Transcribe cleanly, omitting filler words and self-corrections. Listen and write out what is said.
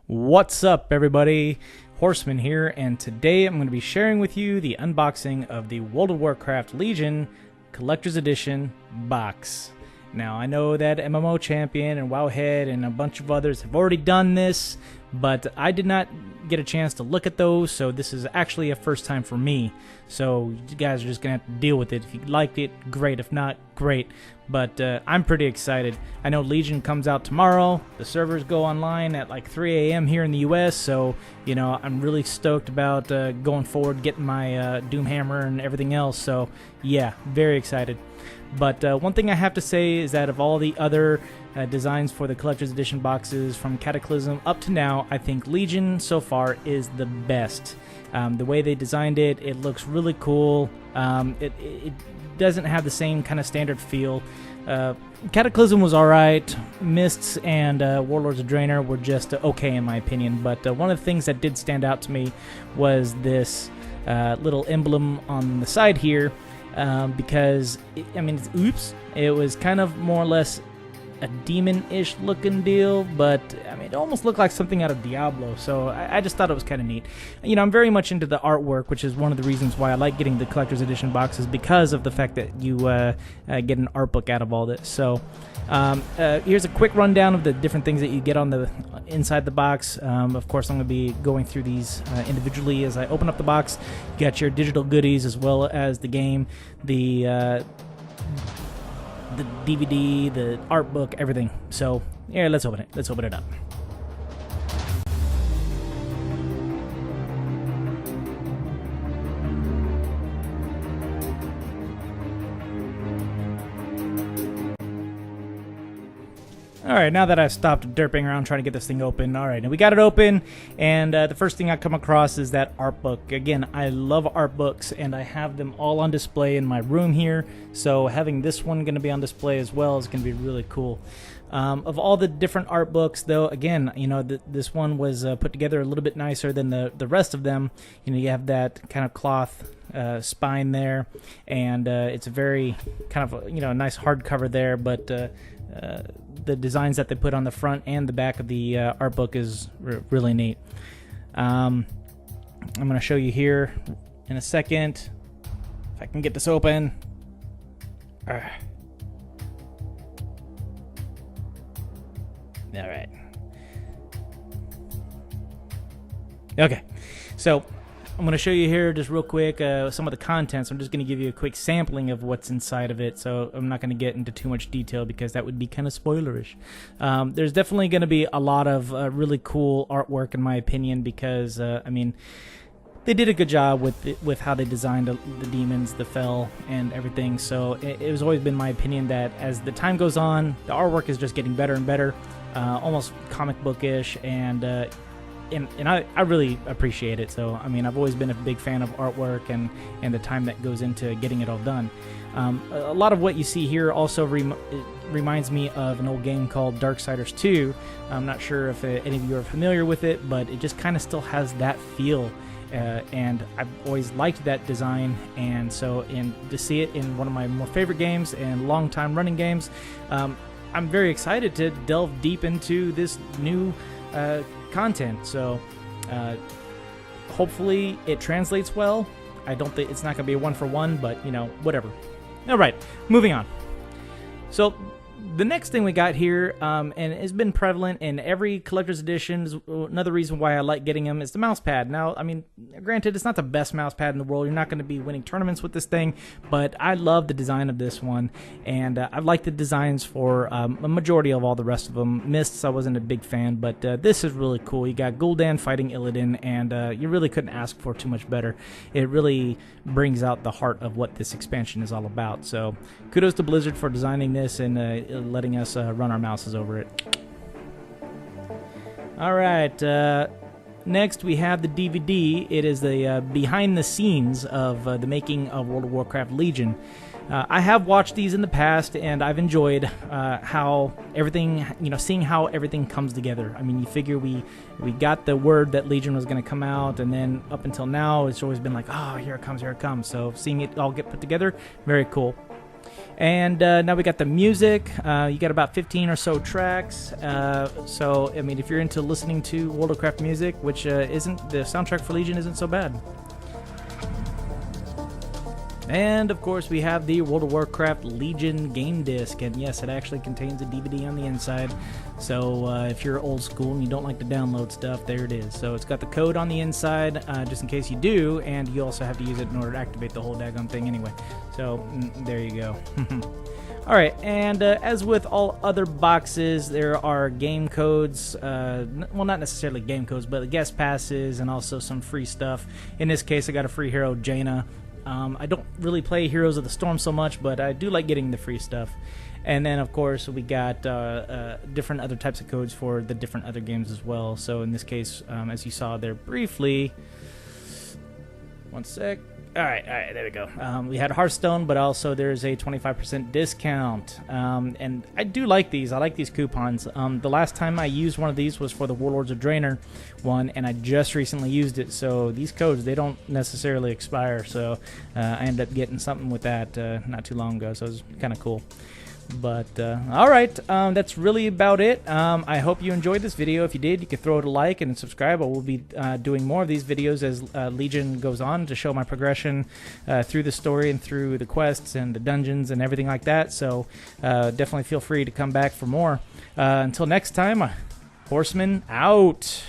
What's up, everybody? Horseman here, and today I'm going to be sharing with you the unboxing of the World of Warcraft Legion Collector's Edition box. Now, I know that MMO Champion and Wowhead and a bunch of others have already done this, but I did not get a chance to look at those, so this is actually a first time for me. So you guys are just going to have to deal with it. If you liked it, great. If not, great. But I'm pretty excited. I know Legion comes out tomorrow. The servers go online at like 3 a.m. here in the US, so you know I'm really stoked about going forward, getting my Doomhammer and everything else. So yeah, very excited. But one thing I have to say is that of all the other designs for the Collector's Edition boxes from Cataclysm up to now, I think Legion so far is the best. The way they designed it, it looks really cool. It doesn't have the same kind of standard feel. Cataclysm was alright. Mists and Warlords of Draenor were just okay in my opinion. But one of the things that did stand out to me was this little emblem on the side here. Because, it was kind of more or less a demon-ish looking deal, but I mean, it almost looked like something out of Diablo, so I just thought it was kind of neat. You know, I'm very much into the artwork, which is one of the reasons why I like getting the Collector's Edition boxes, because of the fact that you get an art book out of all this. So here's a quick rundown of the different things that you get on the inside the box. Of course, I'm going to be going through these individually as I open up the box. You got your digital goodies as well as the game, the DVD, the art book, everything. So yeah, let's open it. Let's open it up. Alright, now that I've stopped derping around trying to get this thing open, alright, now we got it open, and the first thing I come across is that art book. Again, I love art books, and I have them all on display in my room here, so having this one going to be on display as well is going to be really cool. Of all the different art books, though, again, you know, this one was put together a little bit nicer than the rest of them. You know, you have that kind of cloth spine there, and it's a very kind of, you know, nice hardcover there, but the designs that they put on the front and the back of the art book is really neat. I'm going to show you here in a second if I can get this open. All right. Okay, so I'm going to show you here just real quick some of the contents. I'm just going to give you a quick sampling of what's inside of it, so I'm not going to get into too much detail because that would be kind of spoilerish. There's definitely going to be a lot of really cool artwork in my opinion because, I mean, they did a good job with how they designed the demons, the Fel, and everything. So it has always been my opinion that as the time goes on, the artwork is just getting better and better, almost comic bookish, and I really appreciate it. So I mean, I've always been a big fan of artwork and the time that goes into getting it all done. A lot of what you see here also reminds me of an old game called Darksiders 2. I'm not sure if any of you are familiar with it, but it just kind of still has that feel. And I've always liked that design, and to see it in one of my more favorite games and long-time running games, I'm very excited to delve deep into this new content. So hopefully it translates well. I don't think it's not going to be a one-for-one, but you know, whatever. All right, moving on. So the next thing we got here, and it's been prevalent in every collector's edition, is another reason why I like getting them, is the mouse pad. Now, I mean, granted, it's not the best mouse pad in the world. You're not going to be winning tournaments with this thing, but I love the design of this one, and I like the designs for a majority of all the rest of them. Mists, I wasn't a big fan, but this is really cool. You got Gul'dan fighting Illidan, and you really couldn't ask for too much better. It really brings out the heart of what this expansion is all about. So kudos to Blizzard for designing this and letting us run our mouses over it. Alright, next we have the DVD. It is the behind the scenes of the making of World of Warcraft Legion. I have watched these in the past, and I've enjoyed how everything, you know, seeing how everything comes together. I mean, you figure we got the word that Legion was going to come out, and then up until now, it's always been like, oh, here it comes, here it comes. So seeing it all get put together, very cool. And now we got the music. You got about 15 or so tracks. So, I mean, if you're into listening to World of Warcraft music, which isn't, the soundtrack for Legion isn't so bad. And, of course, we have the World of Warcraft Legion game disc. And, yes, it actually contains a DVD on the inside. So, if you're old school and you don't like to download stuff, there it is. So, it's got the code on the inside, just in case you do. And you also have to use it in order to activate the whole daggone thing anyway. So, there you go. Alright, and as with all other boxes, there are game codes. Well, not necessarily game codes, but guest passes and also some free stuff. In this case, I got a free hero, Jaina. I don't really play Heroes of the Storm so much, but I do like getting the free stuff. And then, of course, we got different other types of codes for the different other games as well. So in this case, as you saw there briefly, one sec. All right, there we go. We had Hearthstone, but also there's a 25% discount. And I do like these. I like these coupons. The last time I used one of these was for the Warlords of Draenor one, and I just recently used it. So these codes, they don't necessarily expire. So I ended up getting something with that not too long ago. So it was kind of cool. But all right, that's really about it. I hope you enjoyed this video. If you did, you could throw it a like and subscribe. I will be doing more of these videos as Legion goes on to show my progression through the story and through the quests and the dungeons and everything like that. So definitely feel free to come back for more. Until next time, Horseman out.